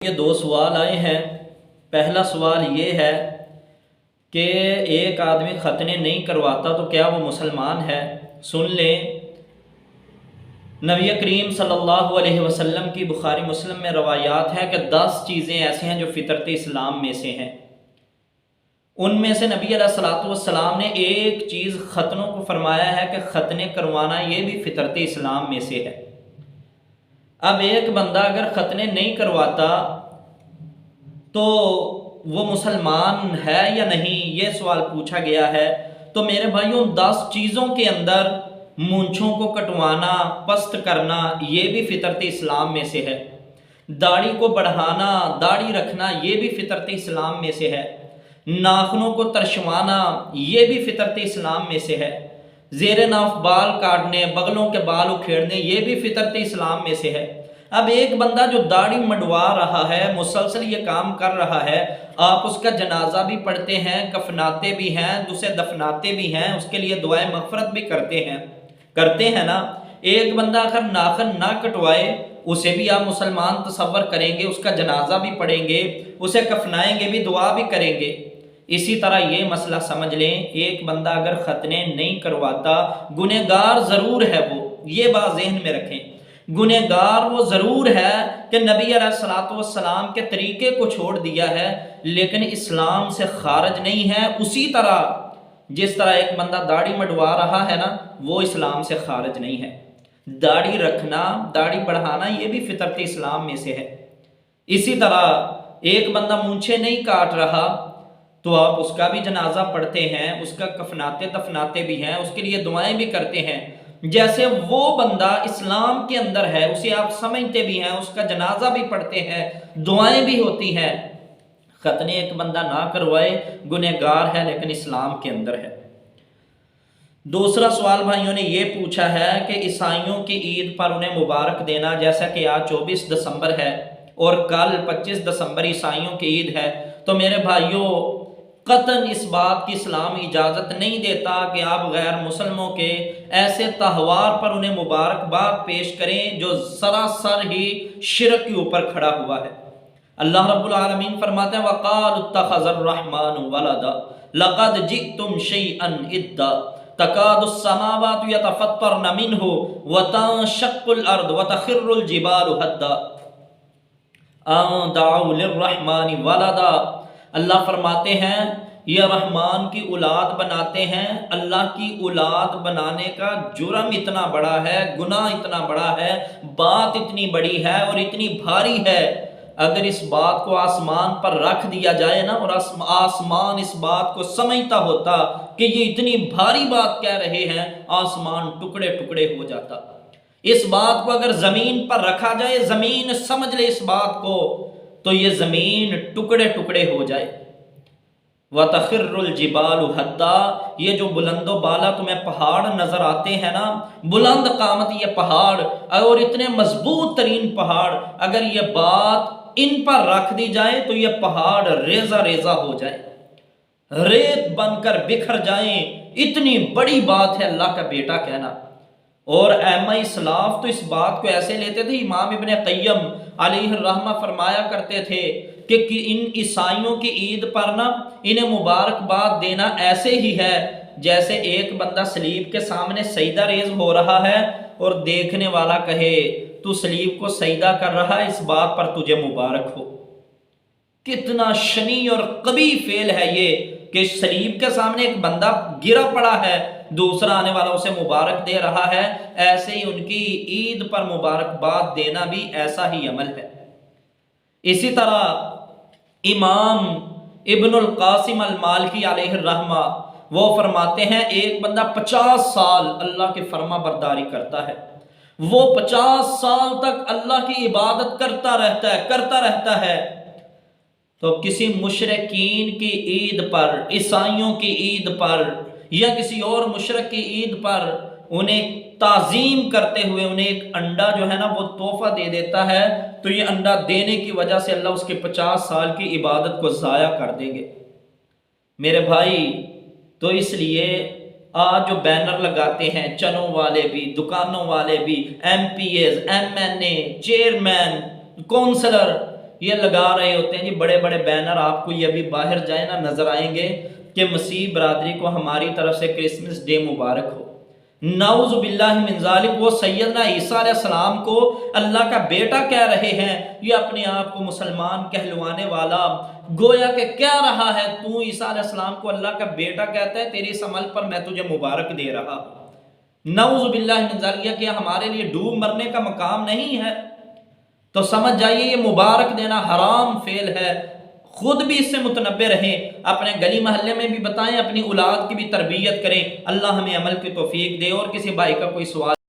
یہ دو سوال آئے ہیں۔ پہلا سوال یہ ہے کہ ایک آدمی ختنے نہیں کرواتا تو کیا وہ مسلمان ہے؟ سن لیں، نبی کریم صلی اللہ علیہ وسلم کی بخاری مسلم میں روایات ہے کہ 10 چیزیں ایسی ہیں جو فطرت اسلام میں سے ہیں۔ ان میں سے نبی علیہ الصلوۃ والسلام نے ایک چیز ختنوں کو فرمایا ہے کہ ختنے کروانا یہ بھی فطرت اسلام میں سے ہے۔ اب ایک بندہ اگر ختنے نہیں کرواتا تو وہ مسلمان ہے یا نہیں، یہ سوال پوچھا گیا ہے۔ تو میرے بھائیوں، 10 چیزوں کے اندر مونچھوں کو کٹوانا، پست کرنا، یہ بھی فطرت اسلام میں سے ہے۔ داڑھی کو بڑھانا، داڑھی رکھنا، یہ بھی فطرت اسلام میں سے ہے۔ ناخنوں کو ترشوانا، یہ بھی فطرت اسلام میں سے ہے۔ زیر ناف بال کاٹنے، بغلوں کے بال اکھیڑنے، یہ بھی فطرت اسلام میں سے ہے۔ اب ایک بندہ جو داڑھی منڈوا رہا ہے، مسلسل یہ کام کر رہا ہے، آپ اس کا جنازہ بھی پڑھتے ہیں، کفناتے بھی ہیں، اسے دفناتے بھی ہیں، اس کے لیے دعائے مغفرت بھی کرتے ہیں نا۔ ایک بندہ اگر ناخن نہ کٹوائے، اسے بھی آپ مسلمان تصور کریں گے، اس کا جنازہ بھی پڑھیں گے، اسے کفنائیں گے بھی، دعا بھی کریں گے۔ اسی طرح یہ مسئلہ سمجھ لیں، ایک بندہ اگر ختنے نہیں کرواتا، گنہگار ضرور ہے وہ، یہ بات ذہن میں رکھیں۔ گنہگار وہ ضرور ہے کہ نبی علیہ الصلوۃ والسلام کے طریقے کو چھوڑ دیا ہے، لیکن اسلام سے خارج نہیں ہے۔ اسی طرح جس طرح ایک بندہ داڑھی منڈوا رہا ہے نا، وہ اسلام سے خارج نہیں ہے۔ داڑھی رکھنا، داڑھی بڑھانا، یہ بھی فطرت اسلام میں سے ہے۔ اسی طرح ایک بندہ مونچھیں نہیں کاٹ رہا تو آپ اس کا بھی جنازہ پڑھتے ہیں، اس کا کفناتے دفناتے بھی ہیں، اس کے لیے دعائیں بھی کرتے ہیں۔ جیسے وہ بندہ اسلام کے اندر ہے، اسے آپ سمجھتے بھی ہیں، اس کا جنازہ بھی پڑھتے ہیں، دعائیں بھی ہوتی ہیں۔ ختنے ایک بندہ نہ کروائے، گنہگار ہے لیکن اسلام کے اندر ہے۔ دوسرا سوال بھائیوں نے یہ پوچھا ہے کہ عیسائیوں کی عید پر انہیں مبارک دینا، جیسا کہ آج 24 دسمبر ہے اور کل 25 دسمبر عیسائیوں کی عید ہے، تو میرے بھائیوں قطعاً اس بات کی اسلام اجازت نہیں دیتا کہ آپ غیر مسلموں کے ایسے تہوار پر انہیں مبارکباد پیش کریں جو سراسر ہی شرک کے اوپر کھڑا ہوا ہے۔ اللہ رب العالمین فرماتے ہیں وَقَالُوا اتَّخَذَ الرَّحْمَنُ وَلَدًا لَقَدْ جِئْتُمْ شَيْئًا إِدًّا تَكَادُ السَّمَاوَاتُ يَتَفَطَّرْنَ مِنْهُ وَتَنشَقُّ الْأَرْضُ وَتَخِرُّ الْجِبَالُ هَدًّا أَن دَعَوْا لِلرَّحْمَنِ وَلَدًا۔ اللہ فرماتے ہیں یہ رحمان کی اولاد بناتے ہیں۔ اللہ کی اولاد بنانے کا جرم اتنا بڑا ہے، گناہ اتنا بڑا ہے، بات اتنی بڑی ہے اور اتنی بھاری ہے، اگر اس بات کو آسمان پر رکھ دیا جائے نا، اور آسمان اس بات کو سمجھتا ہوتا کہ یہ اتنی بھاری بات کہہ رہے ہیں، آسمان ٹکڑے ٹکڑے ہو جاتا۔ اس بات کو اگر زمین پر رکھا جائے، زمین سمجھ لے اس بات کو، تو یہ زمین ٹکڑے ٹکڑے ہو جائے۔ وَتَخِرُّ الْجِبَالُ هَدًّا، یہ جو بلند و بالا تمہیں پہاڑ نظر آتے ہیں نا، بلند قامت یہ پہاڑ اور اتنے مضبوط ترین پہاڑ، اگر یہ بات ان پر رکھ دی جائے تو یہ پہاڑ ریزہ ریزہ ہو جائے، ریت بن کر بکھر جائیں۔ اتنی بڑی بات ہے اللہ کا بیٹا کہنا۔ اور ائمہ اسلاف تو اس بات کو ایسے لیتے تھے، امام ابن قیم علیہ الرحمہ فرمایا کرتے تھے کہ ان عیسائیوں کی عید پر نا انہیں مبارکباد دینا ایسے ہی ہے جیسے ایک بندہ صلیب کے سامنے سجدہ ریز ہو رہا ہے اور دیکھنے والا کہے تو صلیب کو سجدہ کر رہا ہے، اس بات پر تجھے مبارک ہو۔ کتنا شنی اور قبیح فعل ہے یہ کہ صلیب کے سامنے ایک بندہ گرا پڑا ہے، دوسرا آنے والا اسے مبارک دے رہا ہے۔ ایسے ہی ان کی عید پر مبارکباد دینا بھی ایسا ہی عمل ہے۔ اسی طرح امام ابن القاسم المالکی علیہ الرحمہ وہ فرماتے ہیں ایک بندہ 50 سال اللہ کی فرما برداری کرتا ہے، وہ 50 سال تک اللہ کی عبادت کرتا رہتا ہے، تو کسی مشرکین کی عید پر، عیسائیوں کی عید پر یا کسی اور مشرک کی عید پر انہیں تعظیم کرتے ہوئے انہیں ایک انڈا جو ہے نا وہ تحفہ دے دیتا ہے، تو یہ انڈا دینے کی وجہ سے اللہ اس کے 50 سال کی عبادت کو ضائع کر دیں گے۔ میرے بھائی، تو اس لیے آج جو بینر لگاتے ہیں چنوں والے بھی، دکانوں والے بھی، M P As, M N A, chairman, councillor, یہ لگا رہے ہوتے ہیں جی بڑے بڑے بینر، آپ کو یہ ابھی باہر جائے نا نظر آئیں گے کہ مسیح برادری کو ہماری طرف سے کرسمس ڈے مبارک ہو۔ نعوذ باللہ من ذالک، وہ سیدنا عیسیٰ علیہ السلام کو اللہ کا بیٹا کہہ رہے ہیں، یہ اپنے آپ کو مسلمان کہلوانے والا گویا کہ کہہ رہا ہے تو عیسیٰ علیہ السلام کو اللہ کا بیٹا کہتا ہے، تیری اس عمل پر میں تجھے مبارک دے رہا ہوں۔ نعوذ باللہ من ذالک، کہ ہمارے لیے ڈوب مرنے کا مقام نہیں ہے، تو سمجھ جائیے یہ مبارک دینا حرام فعل ہے۔ خود بھی اس سے متنبہ رہیں، اپنے گلی محلے میں بھی بتائیں، اپنی اولاد کی بھی تربیت کریں۔ اللہ ہمیں عمل کی توفیق دے۔ اور کسی بھائی کا کوئی سوال